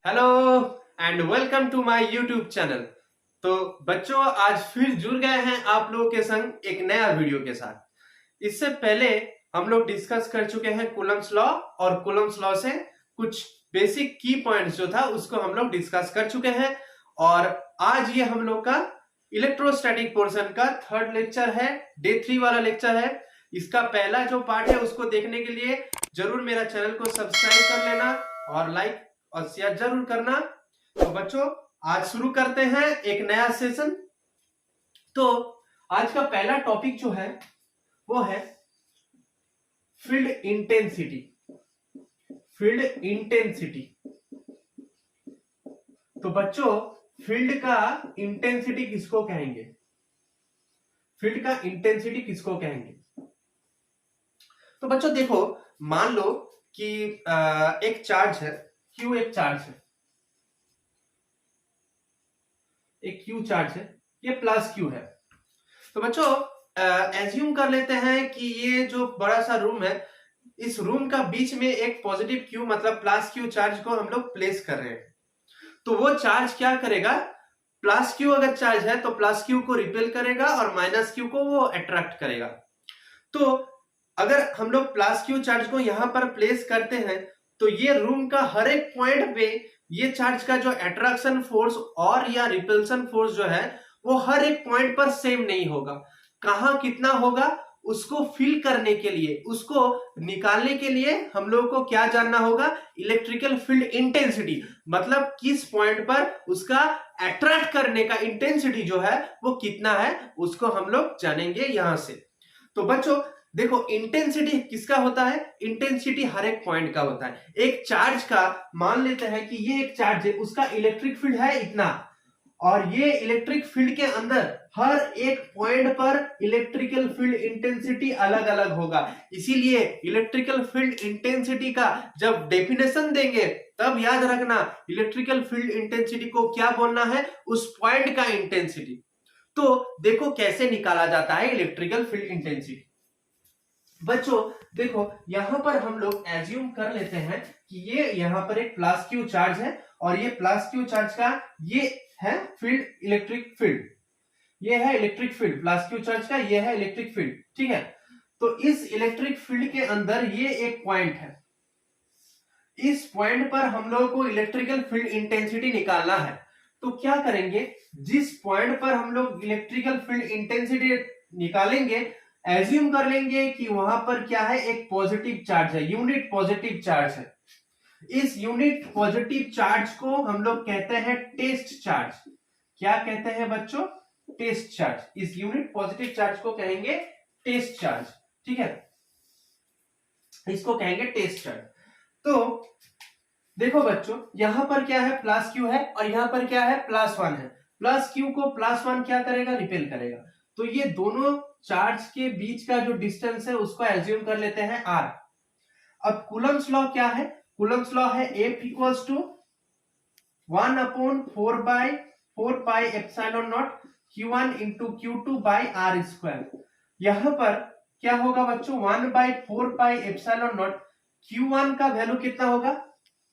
Hello and welcome to my YouTube channel. तो बच्चों, आज फिर जुड़ गए हैं आप लोगों के संग एक नया वीडियो के साथ। इससे पहले हम लोग डिस्कस कर चुके हैं कूलम्स लॉ, और कूलम्स लॉ से कुछ बेसिक की पॉइंट्स जो था उसको हम लोग डिस्कस कर चुके हैं। और आज ये हम लोग का इलेक्ट्रोस्टैटिक पोर्शन का थर्ड लेक्चर है, डे 3 वाला लेक्चर है। इसका पहला जो पार्ट है उसको देखने के लिए जरूर मेरा चैनल को सब्सक्राइब कर लेना और लाइक और शेयर जरूर करना। तो बच्चों, आज शुरू करते हैं एक नया सेशन। तो आज का पहला टॉपिक जो है वो है फील्ड इंटेंसिटी। Field intensity. तो बच्चों, फील्ड का इंटेंसिटी किसको कहेंगे? फील्ड का इंटेंसिटी किसको कहेंगे? तो बच्चों देखो, मान लो कि एक चार्ज है Q, एक चार्ज है, एक Q चार्ज है, ये प्लस Q है। तो बच्चों एज्यूम कर लेते हैं कि ये जो बड़ा सा रूम है, इस रूम का बीच में एक पॉजिटिव Q मतलब प्लस Q चार्ज को हम लोग प्लेस कर रहे हैं। तो वो चार्ज क्या करेगा? प्लस Q अगर चार्ज है तो प्लस Q को रिपेल करेगा और माइनस Q को वो अट्रैक्ट करेगा। तो अगर हम लोग प्लस Q चार्ज को यहां पर प्लेस करते हैं तो ये रूम का हर एक पॉइंट पे ये चार्ज का जो अट्रैक्शन फोर्स और या रिपल्सन फोर्स जो है वो हर एक पॉइंट पर सेम नहीं होगा। कहां कितना होगा उसको फील करने के लिए, उसको निकालने के लिए हम लोगों को क्या जानना होगा? Electrical field intensity. मतलब किस पॉइंट पर उसका अट्रैक्ट करने का इंटेंसिटी जो है वो कितना है, उसको हम लोग जानेंगे यहां से। तो बच्चों देखो, इंटेंसिटी किसका होता है? इंटेंसिटी हर एक पॉइंट का होता है। एक चार्ज का मान लेते हैं कि ये एक चार्ज है, उसका इलेक्ट्रिक फील्ड है इतना, और ये इलेक्ट्रिक फील्ड के अंदर हर एक पॉइंट पर इलेक्ट्रिकल फील्ड इंटेंसिटी अलग अलग होगा। इसीलिए इलेक्ट्रिकल फील्ड इंटेंसिटी का जब डेफिनेशन देंगे तब याद रखना, इलेक्ट्रिकल फील्ड इंटेंसिटी को क्या बोलना है? उस पॉइंट का इंटेंसिटी। तो देखो कैसे निकाला जाता है इलेक्ट्रिकल फील्ड इंटेंसिटी। बच्चों देखो, यहां पर हम लोग एज्यूम कर लेते हैं कि ये यहां पर एक प्लस Q चार्ज है, और ये प्लस Q चार्ज का ये है फील्ड, इलेक्ट्रिक फील्ड। ये है electric field, plus Q charge का ये है इलेक्ट्रिक फील्ड, ठीक है। तो इस इलेक्ट्रिक फील्ड के अंदर ये एक पॉइंट है, इस पॉइंट पर हम लोगों को इलेक्ट्रिकल फील्ड इंटेंसिटी निकालना है। तो क्या करेंगे, जिस पॉइंट पर हम लोग इलेक्ट्रिकल फील्ड इंटेंसिटी निकालेंगे, एज्यूम कर लेंगे कि वहां पर क्या है? एक पॉजिटिव चार्ज है, यूनिट पॉजिटिव चार्ज है। इस यूनिट पॉजिटिव चार्ज को हम लोग कहते हैं टेस्ट चार्ज। क्या कहते हैं बच्चों? Test charge. इस यूनिट पॉजिटिव चार्ज को कहेंगे टेस्ट चार्ज, ठीक है, इसको कहेंगे टेस्ट चार्ज। तो देखो बच्चों, यहां पर क्या है? प्लस Q है, और यहां पर क्या है? +1 है। प्लस Q को +1 क्या करेगा? रिपेल करेगा। तो ये दोनों चार्ज के बीच का जो डिस्टेंस है उसको एज्यूम कर लेते हैं R। अब कूलम्स लॉ क्या है? कूलम्स लॉ है F equals to 1/4 pi epsilon naught Q1 into Q2 by R square. यहां पर क्या होगा बच्चों? 1/4 पाई एप्सिलॉन नॉट। Q1 का वैल्यू कितना होगा?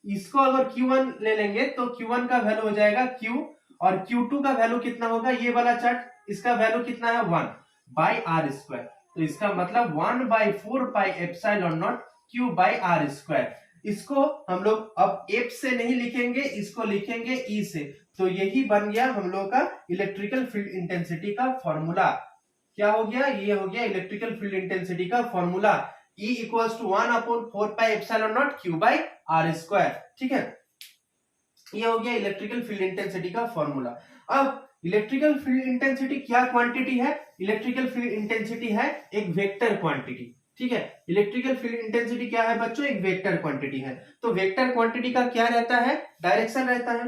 इसको अगर Q1 ले लेंगे तो Q1 का वैल्यू हो जाएगा Q, और Q2 का वैल्यू कितना होगा? ये वाला चार्ट, इसका वैल्यू कितना है? 1 बाई आर स्क्वायर। तो इसका मतलब 1/4 pi epsilon naught Q by R square. इसको हम लोग अब F से नहीं लिखेंगे, इसको लिखेंगे E से। तो यही बन गया हम लोग का इलेक्ट्रिकल फील्ड इंटेंसिटी का फॉर्मूला। क्या हो गया? ये हो गया इलेक्ट्रिकल फील्ड इंटेंसिटी का formula, E equals to 1/4 pi epsilon naught Q by R square, ठीक है। ये हो गया इलेक्ट्रिकल फील्ड इंटेंसिटी का फॉर्मूला। अब इलेक्ट्रिकल फील्ड इंटेंसिटी क्या क्वांटिटी है? इलेक्ट्रिकल फील्ड इंटेंसिटी है एक वेक्टर क्वांटिटी, ठीक है। इलेक्ट्रिकल फील्ड इंटेंसिटी क्या है बच्चों? एक वेक्टर क्वांटिटी है। तो वेक्टर क्वांटिटी का क्या रहता है? डायरेक्शन रहता है।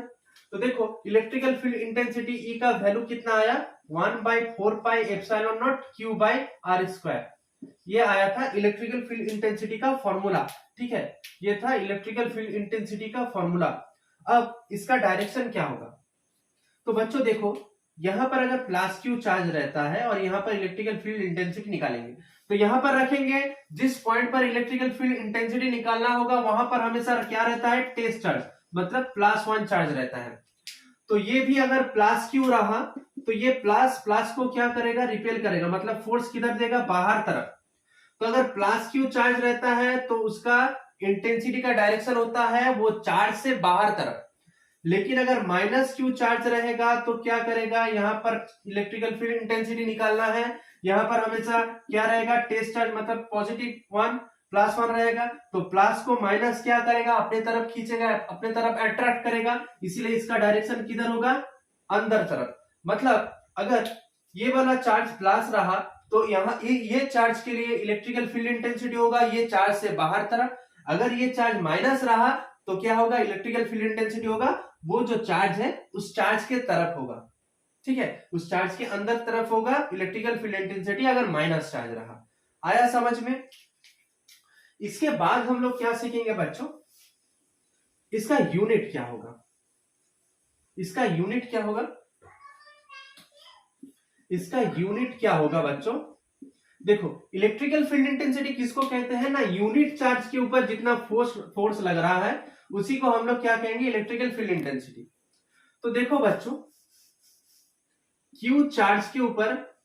तो देखो, इलेक्ट्रिकल फील्ड इंटेंसिटी E का वैल्यू कितना आया? 1/4 pi epsilon naught Q by R square. ये आया था इलेक्ट्रिकल फील्ड इंटेंसिटी का फॉर्मूला, ठीक है। ये था इलेक्ट्रिकल फील्ड इंटेंसिटी का फॉर्मूला। अब इसका डायरेक्शन क्या होगा? तो बच्चों देखो, यहां पर अगर प्लस Q चार्ज रहता है और यहां पर इलेक्ट्रिकल फील्ड इंटेंसिटी निकालेंगे, तो यहां पर रखेंगे जिस पॉइंट पर इलेक्ट्रिकल फील्ड इंटेंसिटी निकालना होगा वहां पर हमेशा क्या रहता है? Test charge. मतलब +1 चार्ज रहता है। तो ये भी अगर प्लस क्यू रहा तो ये प्लस प्लस को क्या करेगा, रिपेल करेगा, मतलब फोर्स किधर देगा, बाहर तरफ। तो अगर प्लस क्यू चार्ज रहता है तो उसका इंटेंसिटी का डायरेक्शन होता है वो चार्ज से बाहर तरफ। लेकिन अगर माइनस क्यू चार्ज रहेगा तो क्या करेगा, यहां पर इलेक्ट्रिकल फील्ड इंटेंसिटी निकालना है। यहां पर हमेशा क्या रहेगा, टेस्ट चार्ज मतलब +1 +1 रहेगा। तो प्लस को माइनस क्या करेगा, अपने तरफ खींचेगा, अपने तरफ अट्रैक्ट करेगा, इसीलिए इसका डायरेक्शन किधर होगा, अंदर तरफ। मतलब अगर ये वाला चार्ज प्लस रहा तो यहाँ ये चार्ज के लिए इलेक्ट्रिकल फील्ड इंटेंसिटी होगा ये चार्ज से बाहर तरफ। अगर ये चार्ज माइनस रहा तो क्या होगा, इलेक्ट्रिकल फील्ड इंटेंसिटी होगा वो जो चार्ज है उस चार्ज के तरफ होगा। ठीक है, उस चार्ज के अंदर तरफ होगा इलेक्ट्रिकल फील्ड इंटेंसिटी अगर माइनस चार्ज रहा। आया समझ में? इसके बाद हम लोग क्या सीखेंगे बच्चों, इसका यूनिट क्या होगा, इसका यूनिट क्या होगा, इसका यूनिट क्या होगा बच्चों। देखो इलेक्ट्रिकल फील्ड इंटेंसिटी किसको कहते हैं ना, यूनिट चार्ज के ऊपर जितना फोर्स लग रहा है उसी को हम लोग क्या कहेंगे, इलेक्ट्रिकल फील्ड इंटेंसिटी। तो देखो बच्चों, क्यू चार्ज के ऊपर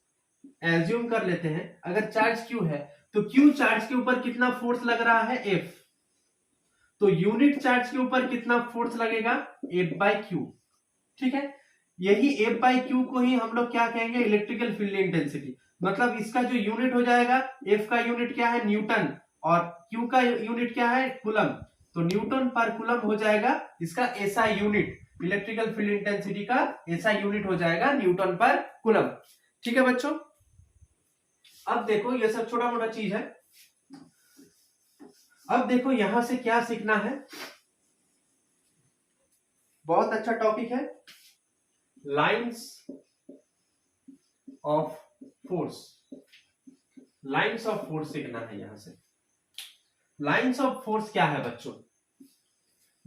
एज्यूम कर लेते हैं, अगर चार्ज क्यू है तो क्यू चार्ज के ऊपर कितना फोर्स लग रहा है, एफ। तो यूनिट चार्ज के ऊपर कितना फोर्स लगेगा, F/Q। ठीक है, यही F/Q को ही हम लोग क्या कहेंगे, इलेक्ट्रिकल फील्ड इंटेंसिटी। मतलब इसका जो यूनिट हो जाएगा, F का यूनिट क्या है, न्यूटन, और Q का यूनिट क्या है, कूलम। तो न्यूटन पर कूलम हो जाएगा इसका SI unit, electrical field intensity का एसआई यूनिट हो जाएगा न्यूटन पर कूलम। ठीक है बच्चों, अब देखो ये सब छोटा मोटा चीज है। अब देखो यहां से क्या सीखना है, बहुत अच्छा टॉपिक है, lines of force. Lines of force सीखना है यहां से। लाइंस ऑफ फोर्स क्या है बच्चों,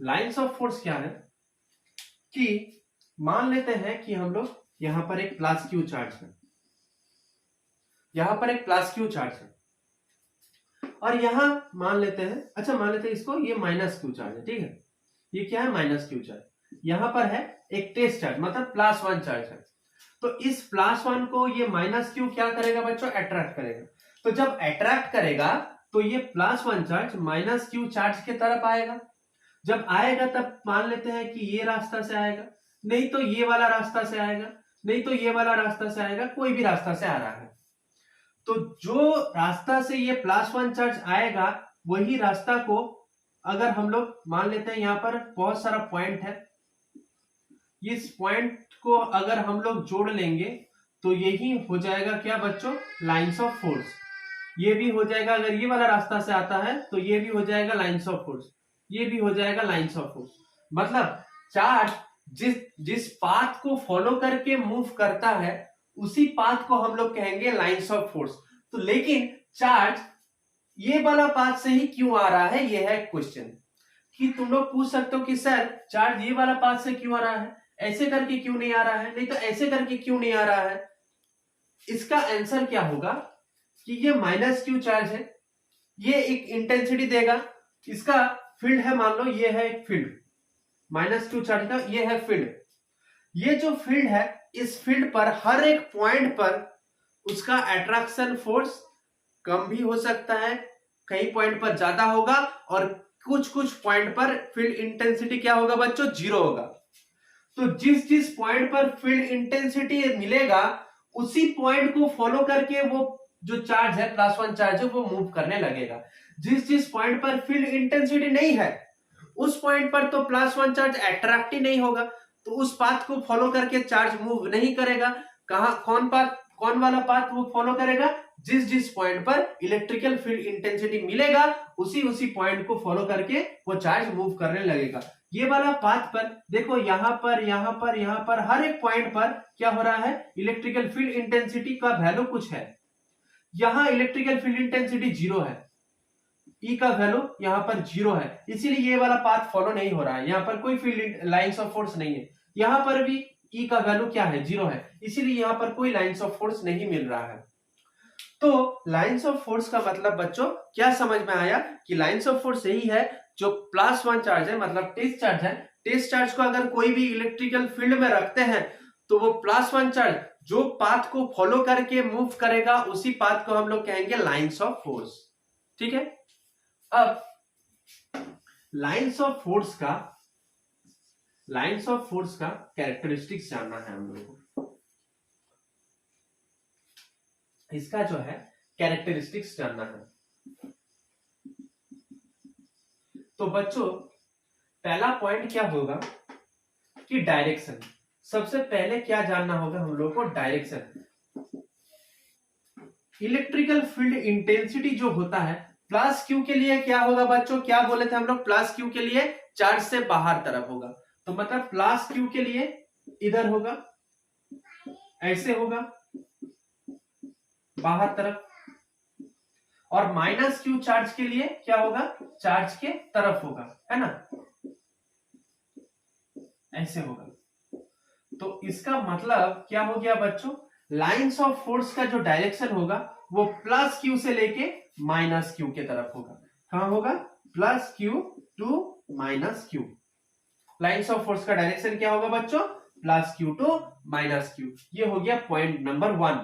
लाइंस ऑफ फोर्स क्या है कि मान लेते हैं कि हम लोग यहां पर एक प्लस क्यू चार्ज है, यहां पर एक प्लस क्यू चार्ज है, और यहां मान लेते हैं, अच्छा मान लेते हैं इसको, ये माइनस क्यू चार्ज है। ठीक है, ये क्या है, माइनस क्यू चार्ज। यहां पर है एक टेस्ट चार्ज मतलब +1 चार्ज है। तो इस +1 को ये माइनस क्यू क्या करेगा बच्चों, अट्रैक्ट करेगा। तो जब अट्रैक्ट करेगा तो ये +1 चार्ज माइनस क्यू चार्ज के तरफ आएगा। जब आएगा तब मान लेते हैं कि ये रास्ता से आएगा, नहीं तो ये वाला रास्ता से आएगा, नहीं तो ये वाला रास्ता से आएगा, कोई भी रास्ता से आ रहा है। तो जो रास्ता से ये +1 चार्ज आएगा वही रास्ता को अगर हम लोग मान लेते हैं, यहां पर बहुत सारा पॉइंट है, इस पॉइंट को अगर हम लोग जोड़ लेंगे तो यही हो जाएगा क्या बच्चों, लाइंस ऑफ फोर्स। ये भी हो जाएगा, अगर ये वाला रास्ता से आता है तो ये भी हो जाएगा लाइंस ऑफ फोर्स, ये भी हो जाएगा लाइंस ऑफ फोर्स। मतलब चार्ज जिस पाथ को फॉलो करके मूव करता है उसी पाथ को हम लोग कहेंगे लाइंस ऑफ फोर्स। तो लेकिन चार्ज ये वाला पाथ से ही क्यों आ रहा है, ये है क्वेश्चन। कि तुम लोग पूछ सकते हो कि सर चार्ज ये वाला पाथ से क्यों आ रहा है, ऐसे करके क्यों नहीं आ रहा है, नहीं तो ऐसे करके क्यों नहीं आ रहा है। इसका आंसर क्या होगा कि ये माइनस क्यू चार्ज है, ये एक इंटेंसिटी देगा, इसका फील्ड है, मान लो ये है एक फील्ड, माइनस क्यू चार्ज का ये है फील्ड। ये जो फील्ड है इस फील्ड पर हर एक पॉइंट पर उसका अट्रैक्शन फोर्स कम भी हो सकता है, कई पॉइंट पर ज्यादा होगा, और कुछ कुछ पॉइंट पर फील्ड इंटेंसिटी क्या होगा बच्चों, 0 होगा। तो जिस जिस पॉइंट पर फील्ड इंटेंसिटी मिलेगा उसी पॉइंट को फॉलो करके वो जो चार्ज है +1 चार्ज है वो मूव करने लगेगा। जिस जिस पॉइंट पर फील्ड इंटेंसिटी नहीं है उस पॉइंट पर तो +1 चार्ज अट्रैक्ट ही नहीं होगा, तो उस पाथ को फॉलो करके चार्ज मूव नहीं करेगा। कौन वाला पाथ वो फॉलो करेगा, जिस जिस पॉइंट पर इलेक्ट्रिकल फील्ड इंटेंसिटी मिलेगा उसी पॉइंट को फॉलो करके वो चार्ज मूव करने लगेगा। ये वाला पाथ पर देखो, यहां पर हर एक पॉइंट पर क्या हो रहा है, इलेक्ट्रिकल फील्ड इंटेंसिटी का वैल्यू कुछ है। यहां इलेक्ट्रिकल फील्ड इंटेंसिटी 0 है, E का वैल्यू यहां पर 0 है, इसीलिए ये वाला पाथ फॉलो नहीं हो रहा है, यहां पर कोई फील्ड लाइंस ऑफ फोर्स नहीं है। यहां पर भी E का वैल्यू क्या है, 0 है, इसीलिए यहां पर कोई लाइंस ऑफ फोर्स नहीं मिल रहा है। तो लाइंस ऑफ फोर्स का मतलब बच्चों क्या समझ में आया कि लाइंस ऑफ फोर्स यही है, जो +1 चार्ज है मतलब टेस्ट चार्ज है टेस्ट चार्ज को अगर कोई भी इलेक्ट्रिकल फील्ड में रखते हैं तो वो +1 चार्ज जो पाथ को फॉलो करके मूव करेगा उसी पाथ को हम लोग कहेंगे लाइंस ऑफ फोर्स। ठीक है, अब लाइंस ऑफ फोर्स का कैरेक्टरिस्टिक्स जानना है हम लोगों को। इसका जो है कैरेक्टरिस्टिक्स जानना है। तो बच्चों पहला पॉइंट क्या होगा कि डायरेक्शन। सबसे पहले क्या जानना होगा हम लोग को, डायरेक्शन। इलेक्ट्रिकल फील्ड इंटेंसिटी जो होता है +q के लिए क्या होगा बच्चों, क्या बोले थे हम लोग, +q के लिए चार्ज से बाहर तरफ होगा। तो मतलब +q के लिए इधर होगा, ऐसे होगा बाहर तरफ, और -q चार्ज के लिए क्या होगा, चार्ज के तरफ होगा, है ना, ऐसे होगा। तो इसका मतलब क्या हो गया बच्चों, लाइंस ऑफ फोर्स का जो डायरेक्शन होगा वो +q से लेके -q के तरफ होगा। कहां होगा, +q to -q। Lines of force का डायरेक्शन क्या होगा बच्चों, +q टू -q। ये हो गया पॉइंट नंबर 1।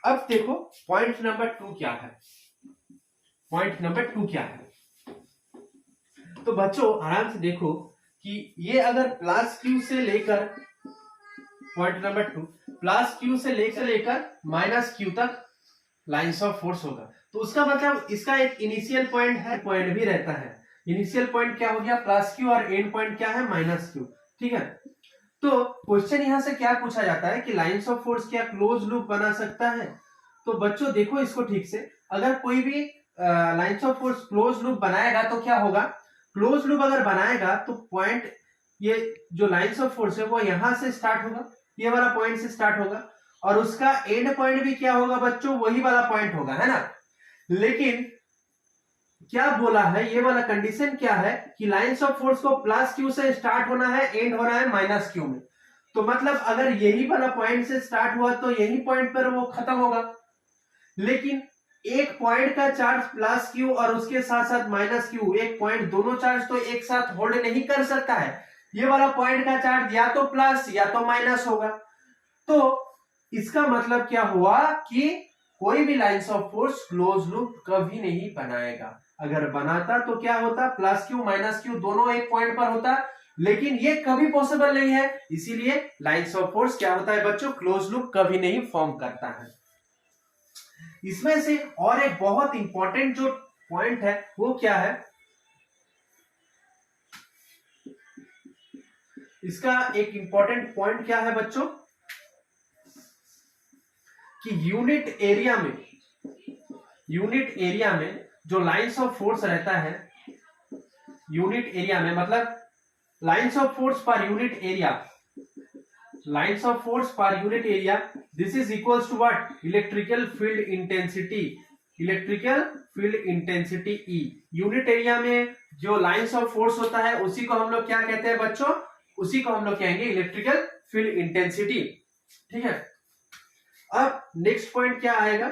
अब देखो पॉइंट नंबर 2 क्या है। पॉइंट नंबर 2 क्या है, तो बच्चों आराम से देखो कि ये अगर +q से लेकर, पॉइंट नंबर 2, +q से लेकर -q तक लाइंस ऑफ फोर्स होगा। तो उसका मतलब इसका एक इनिशियल पॉइंट है, पॉइंट भी रहता है। इनिशियल पॉइंट क्या हो गया, +q, और एंड पॉइंट क्या है, -q। ठीक है, तो क्वेश्चन यहां से क्या पूछा जाता है कि लाइंस ऑफ फोर्स क्या क्लोज लूप बना सकता है। तो बच्चों देखो इसको ठीक से, अगर कोई भी lines of force close loop बनाएगा तो क्या होगा, क्लोज लूप अगर बनाएगा तो पॉइंट, ये जो लाइंस ऑफ फोर्स है वो यहां से स्टार्ट होगा, ये वाला पॉइंट से स्टार्ट होगा, और उसका एंड पॉइंट भी क्या होगा बच्चों, वही वाला पॉइंट होगा, है ना। लेकिन क्या बोला है, ये वाला कंडीशन क्या है कि लाइंस ऑफ फोर्स को +q से स्टार्ट होना है, एंड होना है -q में। तो मतलब अगर यही वाला पॉइंट से स्टार्ट हुआ तो यही पॉइंट पर वो खत्म होगा। लेकिन एक पॉइंट का चार्ज +q और उसके साथ साथ -q, एक पॉइंट दोनों चार्ज तो एक साथ होल्ड नहीं कर सकता है। ये वाला पॉइंट का चार्ज या तो प्लस या तो माइनस होगा। तो इसका मतलब क्या हुआ कि कोई भी lines of force close loop कभी नहीं बनाएगा। अगर बनाता तो क्या होता, +q -q दोनों एक पॉइंट पर होता, लेकिन ये कभी पॉसिबल नहीं है। इसीलिए लाइंस ऑफ फोर्स क्या होता है बच्चों, क्लोज लूप कभी नहीं फॉर्म करता है। इसमें से और एक बहुत इंपॉर्टेंट जो पॉइंट है वो क्या है, इसका एक इंपॉर्टेंट पॉइंट क्या है बच्चों कि यूनिट एरिया में जो लाइंस ऑफ फोर्स रहता है, यूनिट एरिया में मतलब लाइंस ऑफ फोर्स पर unit area, lines of force पर unit area, this is equals to what, electrical field intensity, electrical field intensity E. Unit area में जो लाइंस ऑफ फोर्स होता है उसी को हम लोग क्या कहते हैं बच्चों, उसी को हम लोग कहेंगे इलेक्ट्रिकल फील्ड इंटेंसिटी। ठीक है, अब नेक्स्ट पॉइंट क्या आएगा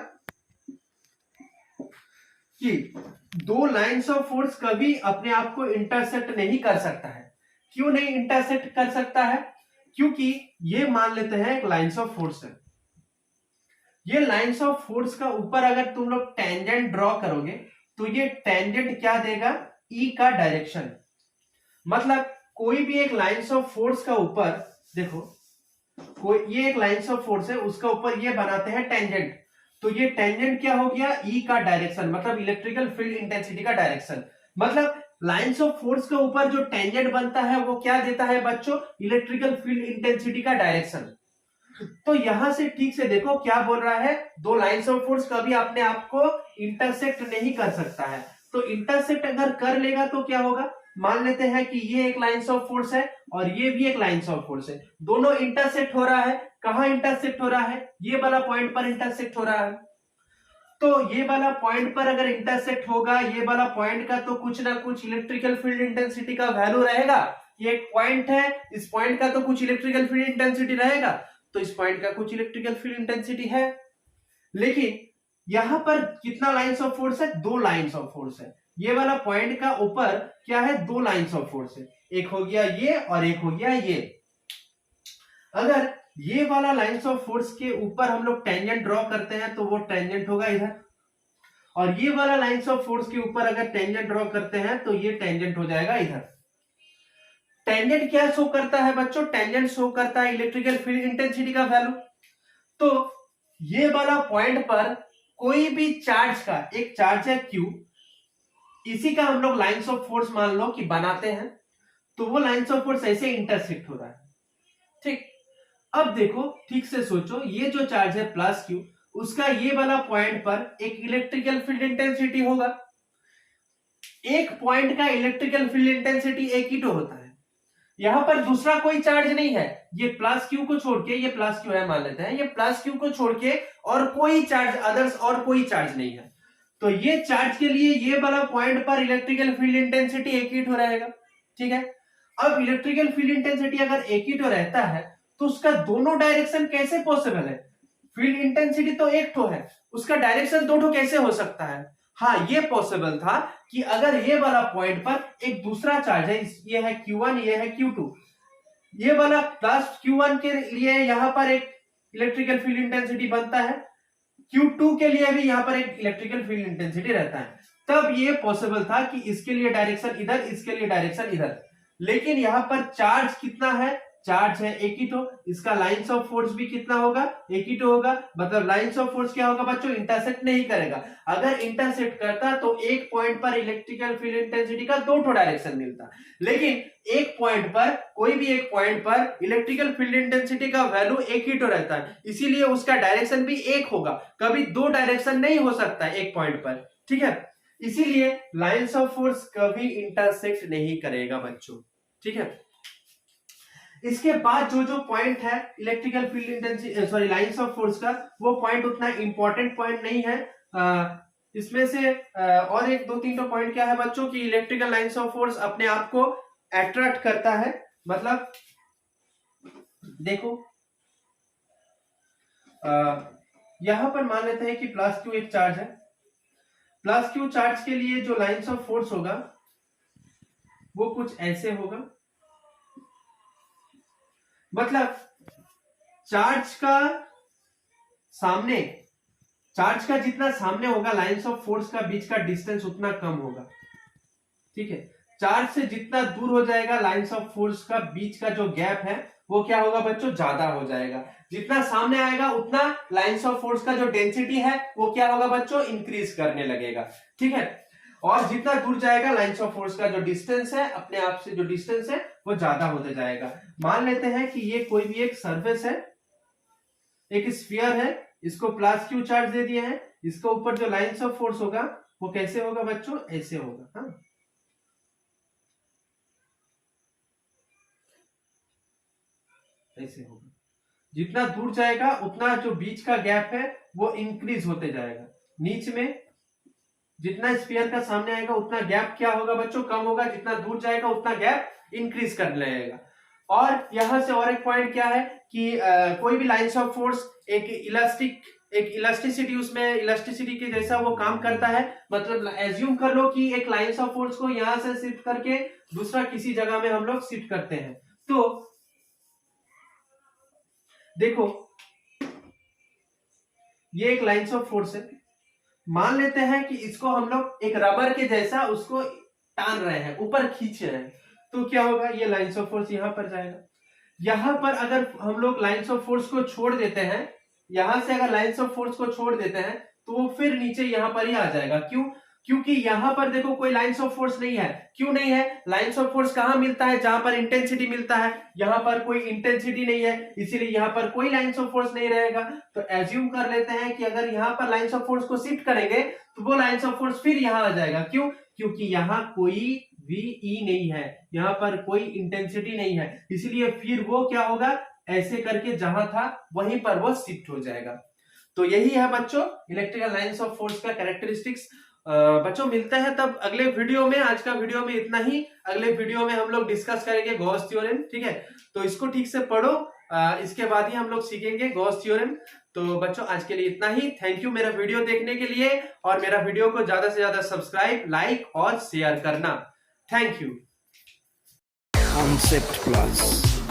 कि दो लाइंस ऑफ फोर्स कभी अपने आप को इंटरसेक्ट नहीं कर सकता है। क्यों नहीं इंटरसेक्ट कर सकता है, क्योंकि ये मान लेते हैं एक लाइंस ऑफ फोर्स है, ये लाइंस ऑफ फोर्स का ऊपर अगर तुम लोग टेंजेंट ड्रॉ करोगे तो ये टेंजेंट क्या देगा, ई का डायरेक्शन। मतलब कोई भी एक लाइंस ऑफ फोर्स का ऊपर देखो, कोई ये एक लाइंस ऑफ फोर्स है, उसका ऊपर ये बनाते हैं टेंजेंट, तो ये टेंजेंट क्या हो गया, ई का डायरेक्शन, मतलब इलेक्ट्रिकल फील्ड इंटेंसिटी का डायरेक्शन। मतलब लाइंस ऑफ फोर्स के ऊपर जो टेंजेंट बनता है वो क्या देता है बच्चों, इलेक्ट्रिकल फील्ड इंटेंसिटी का डायरेक्शन। तो यहां से ठीक से देखो क्या बोल रहा है, दो लाइंस ऑफ फोर्स कभी अपने आप को इंटरसेक्ट नहीं कर सकता है। तो इंटरसेक्ट अगर कर लेगा तो क्या होगा, मान लेते हैं कि ये एक लाइंस ऑफ फोर्स है और ये भी एक लाइंस ऑफ फोर्स है, दोनों इंटरसेक्ट हो रहा है। कहां इंटरसेक्ट हो रहा है, ये वाला पॉइंट पर इंटरसेक्ट हो रहा है। तो ये वाला पॉइंट पर अगर इंटरसेक्ट होगा, ये वाला पॉइंट का तो कुछ ना कुछ इलेक्ट्रिकल फील्ड इंटेंसिटी का वैल्यू रहेगा। ये एक पॉइंट है, इस पॉइंट का तो कुछ इलेक्ट्रिकल फील्ड इंटेंसिटी रहेगा, तो इस पॉइंट का कुछ इलेक्ट्रिकल फील्ड इंटेंसिटी है। लेकिन यहां पर कितना लाइंस ऑफ फोर्स है, दो लाइंस ऑफ फोर्स है। ये वाला पॉइंट का ऊपर क्या है, दो लाइंस ऑफ फोर्स है, एक हो गया ये और एक हो गया ये। अगर ये वाला लाइंस ऑफ फोर्स के ऊपर हम लोग टेंजेंट ड्रॉ करते हैं तो वो टेंजेंट होगा इधर, और ये वाला लाइंस ऑफ फोर्स के ऊपर अगर टेंजेंट ड्रॉ करते हैं तो ये टेंजेंट हो जाएगा इधर। टेंजेंट क्या शो करता है बच्चों? टेंजेंट शो करता है इलेक्ट्रिकल फील्ड इंटेंसिटी का वैल्यू। तो ये वाला पॉइंट पर कोई भी चार्ज का, एक चार्ज है Q, इसी का हम लोग लाइंस ऑफ फोर्स मान लो कि बनाते हैं, तो वो लाइंस ऑफ फोर्स ऐसे इंटरसेक्ट हो रहा है। ठीक, अब देखो ठीक से सोचो, ये जो चार्ज है प्लस Q, उसका ये वाला पॉइंट पर एक इलेक्ट्रिकल फील्ड इंटेंसिटी होगा। एक पॉइंट का इलेक्ट्रिकल फील्ड इंटेंसिटी एक ही तो होता है। यहां पर दूसरा कोई चार्ज नहीं है, ये प्लस Q को छोड़ के, ये प्लस Q है मान लेते हैं, ये प्लस Q को छोड़ के और कोई चार्ज, अदर्स और कोई चार्ज नहीं है। तो ये चार्ज के लिए ये वाला पॉइंट पर इलेक्ट्रिकल फील्ड इंटेंसिटी एक ही तो रहेगा। ठीक है, अब इलेक्ट्रिकल फील्ड इंटेंसिटी अगर एक ही तो रहता है तो उसका दोनों डायरेक्शन कैसे पॉसिबल है? फील्ड इंटेंसिटी तो एक तो है, उसका डायरेक्शन दो तो कैसे हो सकता है? हाँ, ये पॉसिबल था कि अगर ये वाला पॉइंट पर एक दूसरा चार्ज है, ये है Q1, ये है Q2, ये वाला प्लस Q1 के लिए यहां पर एक इलेक्ट्रिकल फील्ड इंटेंसिटी बनता है, Q2 के लिए भी यहां पर एक इलेक्ट्रिकल फील्ड इंटेंसिटी रहता है, तब ये पॉसिबल था कि इसके लिए डायरेक्शन इधर, इसके लिए डायरेक्शन इधर। लेकिन यहां पर चार्ज कितना है? चार्ज है एक ही तो, इसका लाइंस ऑफ फोर्स भी कितना होगा? एक ही तो होगा। मतलब लाइंस ऑफ फोर्स क्या होगा बच्चों? इंटरसेक्ट नहीं करेगा। अगर इंटरसेक्ट करता तो एक पॉइंट पर इलेक्ट्रिकल फील्ड इंटेंसिटी का दो डायरेक्शन मिलता, लेकिन एक पॉइंट पर, कोई भी एक पॉइंट पर इलेक्ट्रिकल फील्ड इंटेंसिटी का वैल्यू एक ही तो रहता है, इसीलिए उसका डायरेक्शन भी एक होगा। कभी दो डायरेक्शन नहीं हो सकता एक पॉइंट पर। ठीक है, इसीलिए लाइंस ऑफ फोर्स कभी इंटरसेक्ट नहीं करेगा बच्चों। ठीक है, इसके बाद जो जो पॉइंट है electrical field intensity, sorry lines of force का, वो पॉइंट उतना इंपॉर्टेंट पॉइंट नहीं है। इसमें से और एक दो तीन तो पॉइंट क्या है बच्चों की इलेक्ट्रिकल लाइंस ऑफ फोर्स अपने आप को अट्रैक्ट करता है। मतलब देखो यहां पर मान लेते हैं कि प्लस Q एक चार्ज है, प्लस Q चार्ज के लिए जो लाइंस ऑफ फोर्स होगा वो कुछ ऐसे होगा। मतलब चार्ज का सामने, चार्ज का जितना सामने होगा लाइंस ऑफ फोर्स का बीच का डिस्टेंस उतना कम होगा। ठीक है, चार्ज से जितना दूर हो जाएगा लाइंस ऑफ फोर्स का बीच का जो गैप है वो क्या होगा बच्चों? ज्यादा हो जाएगा। जितना सामने आएगा उतना लाइंस ऑफ फोर्स का जो डेंसिटी है वो क्या होगा बच्चों? इंक्रीज करने लगेगा। ठीक है, और जितना दूर जाएगा लाइंस ऑफ फोर्स का जो डिस्टेंस है, अपने आप से जो डिस्टेंस है वो ज्यादा होते जाएगा। मान लेते हैं कि ये कोई भी एक सरफेस है, एक स्फीयर है, इसको प्लस Q चार्ज दे दिए हैं, इसके ऊपर जो लाइंस ऑफ फोर्स होगा वो कैसे होगा बच्चों? ऐसे होगा। हाँ, ऐसे होगा। जितना दूर जाएगा उतना जो बीच का गैप है वो इंक्रीज होते जाएगा। नीचे में जितना स्फीयर का सामने आएगा उतना गैप क्या होगा बच्चों? कम होगा। जितना दूर जाएगा उतना गैप इंक्रीज कर लगेगा। और यहां से और एक पॉइंट क्या है कि कोई भी लाइंस ऑफ फोर्स एक इलास्टिसिटी, उसमें इलास्टिसिटी के जैसा वो काम करता है। मतलब एज्यूम कर लो कि एक लाइंस ऑफ फोर्स को यहां से शिफ्ट करके दूसरा किसी जगह में हम लोग शिफ्ट करते हैं, तो देखो ये एक लाइंस ऑफ फोर्स है। मान लेते हैं कि इसको हम लोग एक रबर के जैसा उसको टान रहे हैं, ऊपर खींच रहे हैं, तो क्या होगा? ये लाइंस ऑफ फोर्स यहां पर जाएगा। यहां पर अगर हम लोग लाइंस ऑफ फोर्स को छोड़ देते हैं, यहां से अगर लाइंस ऑफ फोर्स को छोड़ देते हैं तो वो फिर नीचे यहां पर ही आ जाएगा। क्यों? क्योंकि यहां पर देखो कोई लाइंस ऑफ फोर्स नहीं है। क्यों नहीं है? लाइंस ऑफ फोर्स कहां मिलता है? जहां पर इंटेंसिटी मिलता है। यहां पर कोई इंटेंसिटी नहीं है, इसीलिए यहां पर कोई लाइंस ऑफ फोर्स नहीं रहेगा। तो एज्यूम कर लेते हैं कि अगर यहां पर लाइंस ऑफ फोर्स को शिफ्ट करेंगे तो वो लाइंस ऑफ फोर्स फिर यहां आ जाएगा। क्यों? क्योंकि यहां कोई VE नहीं है, यहां पर कोई इंटेंसिटी नहीं है, इसलिए फिर वो क्या होगा? ऐसे करके जहां था वहीं पर वो शिफ्ट हो जाएगा। तो यही है बच्चों इलेक्ट्रिकल लाइंस ऑफ फोर्स का कैरेक्टरिस्टिक्स। बच्चों मिलते हैं तब अगले वीडियो में। आज का वीडियो में इतना ही। अगले वीडियो में हम लोग डिस्कस करेंगे गॉस थ्योरम। ठीक है, तो इसको ठीक से पढ़ो, इसके बाद ही हम लोग सीखेंगे गॉस थ्योरम। तो बच्चों आज के लिए इतना ही। थैंक यू मेरा वीडियो देखने के लिए, और मेरा वीडियो को ज्यादा से ज्यादा सब्सक्राइब, लाइक और शेयर करना। Thank you. Concept Plus.